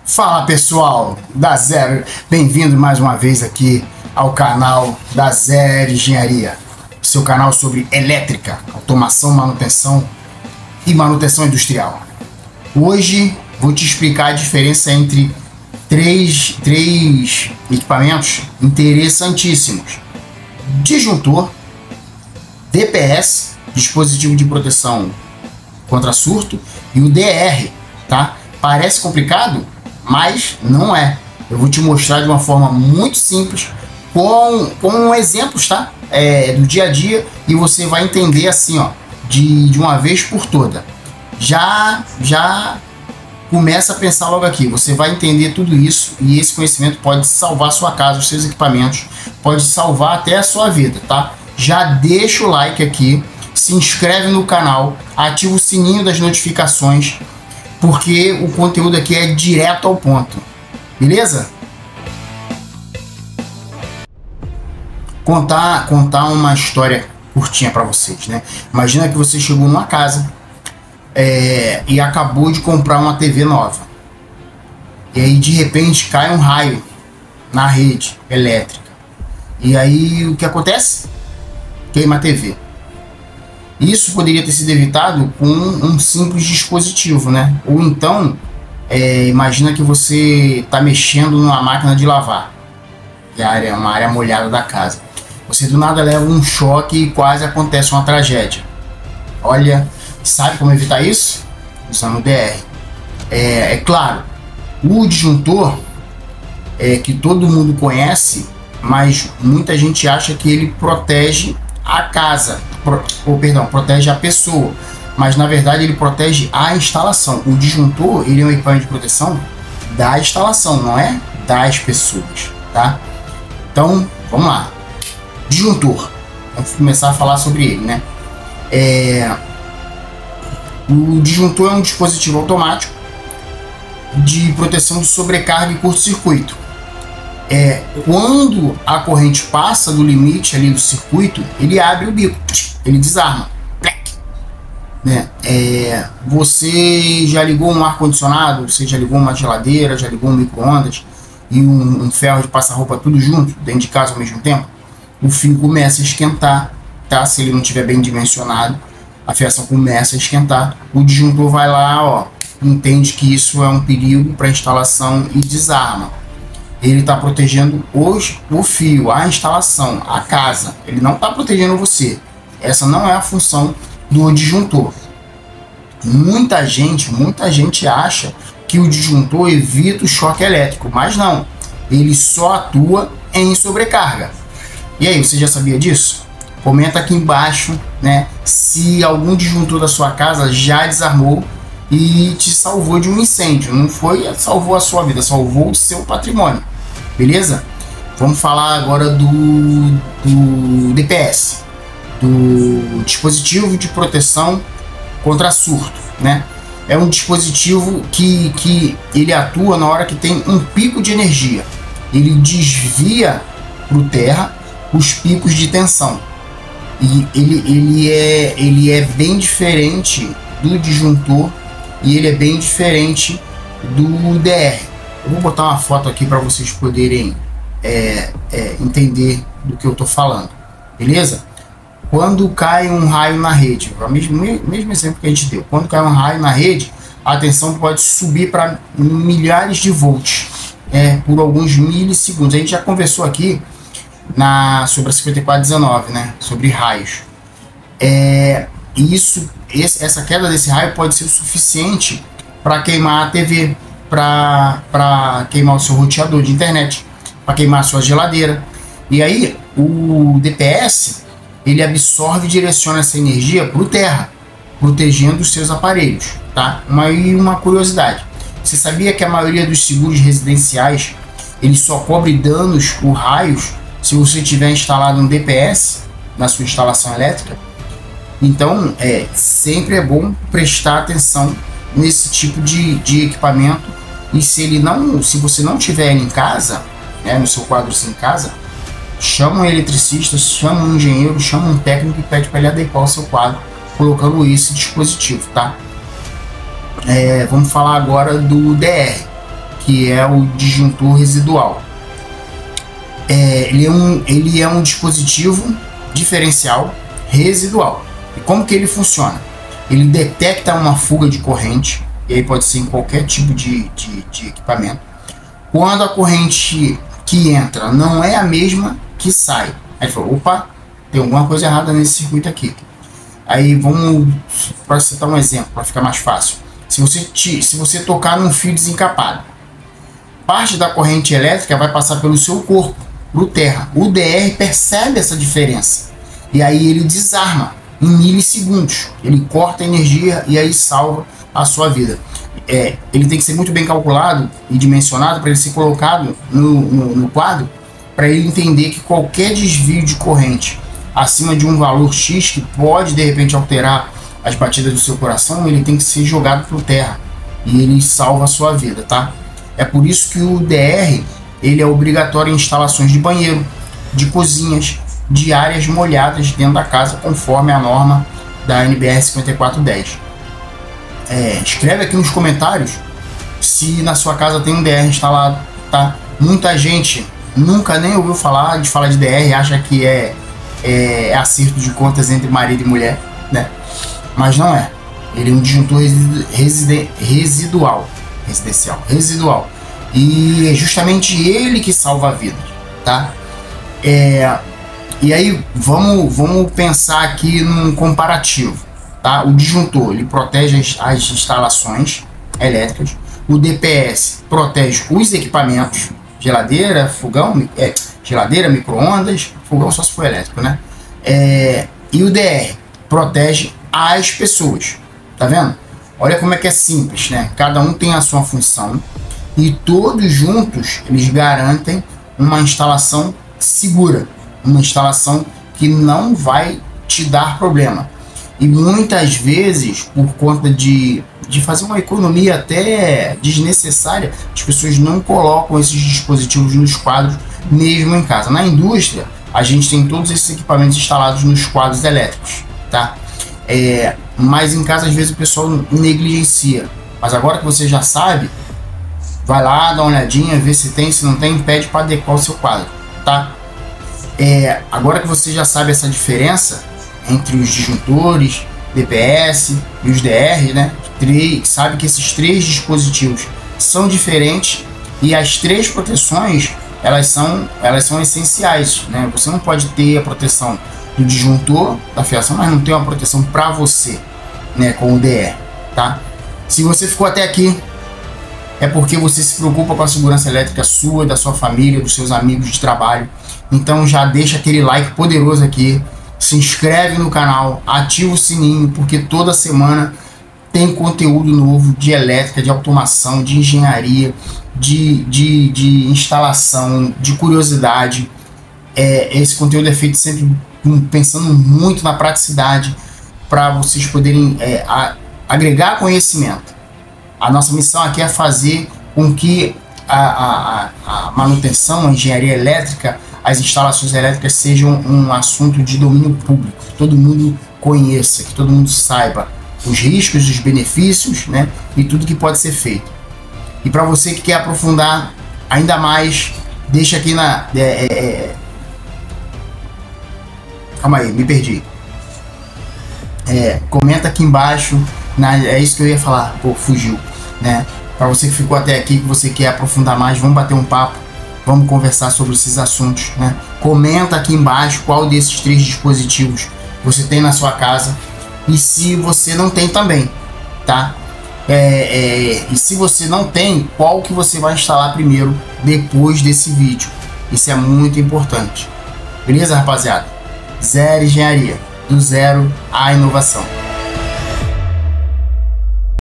Fala pessoal da Zero, bem-vindo mais uma vez aqui ao canal da Zero Engenharia, seu canal sobre elétrica, automação, manutenção e manutenção industrial. Hoje vou te explicar a diferença entre três equipamentos interessantíssimos: disjuntor, DPS, dispositivo de proteção contra surto, e o DR, tá? Parece complicado, mas não é. Eu vou te mostrar de uma forma muito simples, com exemplos, tá? Do dia a dia, e você vai entender assim, ó, de uma vez por toda. Já começa a pensar logo aqui. Você vai entender tudo isso, e esse conhecimento pode salvar a sua casa, os seus equipamentos, pode salvar até a sua vida, tá? Já deixa o like aqui, se inscreve no canal, ativa o sininho das notificações, porque o conteúdo aqui é direto ao ponto, beleza? Contar uma história curtinha para vocês, né? Imagina que você chegou numa casa e acabou de comprar uma TV nova, e aí de repente cai um raio na rede elétrica, e aí o que acontece? Queima a TV. Isso poderia ter sido evitado com um simples dispositivo, né? Ou então, imagina que você está mexendo numa máquina de lavar, que é uma área molhada da casa. Você do nada leva um choque e quase acontece uma tragédia. Olha, sabe como evitar isso? Usando o DR. É claro, o disjuntor que todo mundo conhece, mas muita gente acha que ele protege a casa, protege a pessoa, mas na verdade ele protege a instalação. O disjuntor, ele é um equipamento de proteção da instalação, não é das pessoas, tá? Então, vamos lá. Disjuntor, vamos começar a falar sobre ele, né? O disjuntor é um dispositivo automático de proteção de sobrecarga e curto-circuito. Quando a corrente passa do limite ali do circuito, ele abre o bico, ele desarma, né? Você já ligou um ar-condicionado, você já ligou uma geladeira, já ligou um micro-ondas e um ferro de passar roupa tudo junto, dentro de casa ao mesmo tempo? O fio começa a esquentar, tá? Se ele não estiver bem dimensionado, a fiação começa a esquentar. O disjuntor vai lá, ó, entende que isso é um perigo para a instalação e desarma. Ele está protegendo o fio, a instalação, a casa. Ele não está protegendo você. Essa não é a função do disjuntor. Muita gente acha que o disjuntor evita o choque elétrico, mas não. Ele só atua em sobrecarga. E aí, você já sabia disso? Comenta aqui embaixo, né, se algum disjuntor da sua casa já desarmou e te salvou de um incêndio. Não salvou a sua vida, salvou o seu patrimônio. Beleza? Vamos falar agora do DPS, do dispositivo de proteção contra surto, né? É um dispositivo que ele atua na hora que tem um pico de energia. Ele desvia para o terra os picos de tensão. E ele é bem diferente do disjuntor, e ele é bem diferente do DR. Eu vou botar uma foto aqui para vocês poderem entender do que eu estou falando, beleza? Quando cai um raio na rede, o mesmo exemplo que a gente deu, quando cai um raio na rede, a tensão pode subir para milhares de volts, por alguns milissegundos. A gente já conversou aqui sobre a 5419, né? Sobre raios. Essa queda desse raio pode ser o suficiente para queimar a TV, para queimar o seu roteador de internet, para queimar a sua geladeira. E aí o DPS, ele absorve e direciona essa energia para o terra, protegendo os seus aparelhos, tá? Uma curiosidade: você sabia que a maioria dos seguros residenciais ele só cobre danos por raios se você tiver instalado um DPS na sua instalação elétrica? Então sempre é bom prestar atenção nesse tipo de equipamento. E se você não tiver ele em casa, né, no seu quadro em casa, chama um eletricista, chama um engenheiro, chama um técnico e pede para ele adequar o seu quadro colocando esse dispositivo, tá? Vamos falar agora do DR, que é o disjuntor residual. Ele é um dispositivo diferencial residual. E como que ele funciona? Ele detecta uma fuga de corrente, e aí pode ser em qualquer tipo de equipamento. Quando a corrente que entra não é a mesma que sai, aí ele falou, opa, tem alguma coisa errada nesse circuito aqui. Aí vamos, para citar um exemplo, para ficar mais fácil. Se você tocar num fio desencapado, parte da corrente elétrica vai passar pelo seu corpo, para o terra. O DR percebe essa diferença, e aí ele desarma em milissegundos. Ele corta a energia e aí salva a sua vida. Ele tem que ser muito bem calculado e dimensionado para ele ser colocado no quadro, para ele entender que qualquer desvio de corrente acima de um valor X, que pode de repente alterar as batidas do seu coração, ele tem que ser jogado por terra e ele salva a sua vida, tá? É por isso que o DR ele é obrigatório em instalações de banheiro, de cozinhas, de áreas molhadas dentro da casa, conforme a norma da NBR 5410. Escreve aqui nos comentários se na sua casa tem um DR instalado, tá? Muita gente nunca nem ouviu falar de DR, acha que é acerto de contas entre marido e mulher, né? Mas não é. Ele é um disjuntor residual. E é justamente ele que salva a vida, tá? E aí vamos pensar aqui num comparativo, tá? O disjuntor ele protege as instalações elétricas, o DPS protege os equipamentos, geladeira, fogão, geladeira, micro-ondas, fogão só se for elétrico, né? E o DR protege as pessoas, tá vendo? Olha como é que é simples, né? Cada um tem a sua função e todos juntos eles garantem uma instalação segura, uma instalação que não vai te dar problema. E muitas vezes, por conta de fazer uma economia até desnecessária, as pessoas não colocam esses dispositivos nos quadros mesmo em casa. Na indústria, a gente tem todos esses equipamentos instalados nos quadros elétricos, tá? Mas em casa, às vezes, o pessoal negligencia. Mas agora que você já sabe, vai lá, dá uma olhadinha, vê se tem, se não tem, pede para adequar o seu quadro, tá? Agora que você já sabe essa diferença entre os disjuntores, DPS e os DR, né? Sabe que esses três dispositivos são diferentes e as três proteções elas são essenciais, né? Você não pode ter a proteção do disjuntor, da fiação, mas não tem uma proteção para você, né? Com o DR, tá? Se você ficou até aqui, é porque você se preocupa com a segurança elétrica sua, da sua família, dos seus amigos de trabalho. Então já deixa aquele like poderoso aqui, se inscreve no canal, ativa o sininho, porque toda semana tem conteúdo novo de elétrica, de automação, de engenharia, de instalação, de curiosidade. Esse conteúdo é feito sempre pensando muito na praticidade, para vocês poderem agregar conhecimento. A nossa missão aqui é fazer com que a manutenção, a engenharia elétrica, as instalações elétricas sejam um assunto de domínio público, que todo mundo conheça, que todo mundo saiba os riscos, os benefícios, né, e tudo que pode ser feito. E para você que quer aprofundar ainda mais, deixa aqui na... Calma aí, me perdi. Comenta aqui embaixo, é isso que eu ia falar, pô, fugiu, né? Para você que ficou até aqui, que você quer aprofundar mais, vamos bater um papo, vamos conversar sobre esses assuntos, né? Comenta aqui embaixo qual desses três dispositivos você tem na sua casa e se você não tem também, tá? E se você não tem, qual que você vai instalar primeiro depois desse vídeo? Isso é muito importante. Beleza, rapaziada? Zero engenharia, do zero à inovação.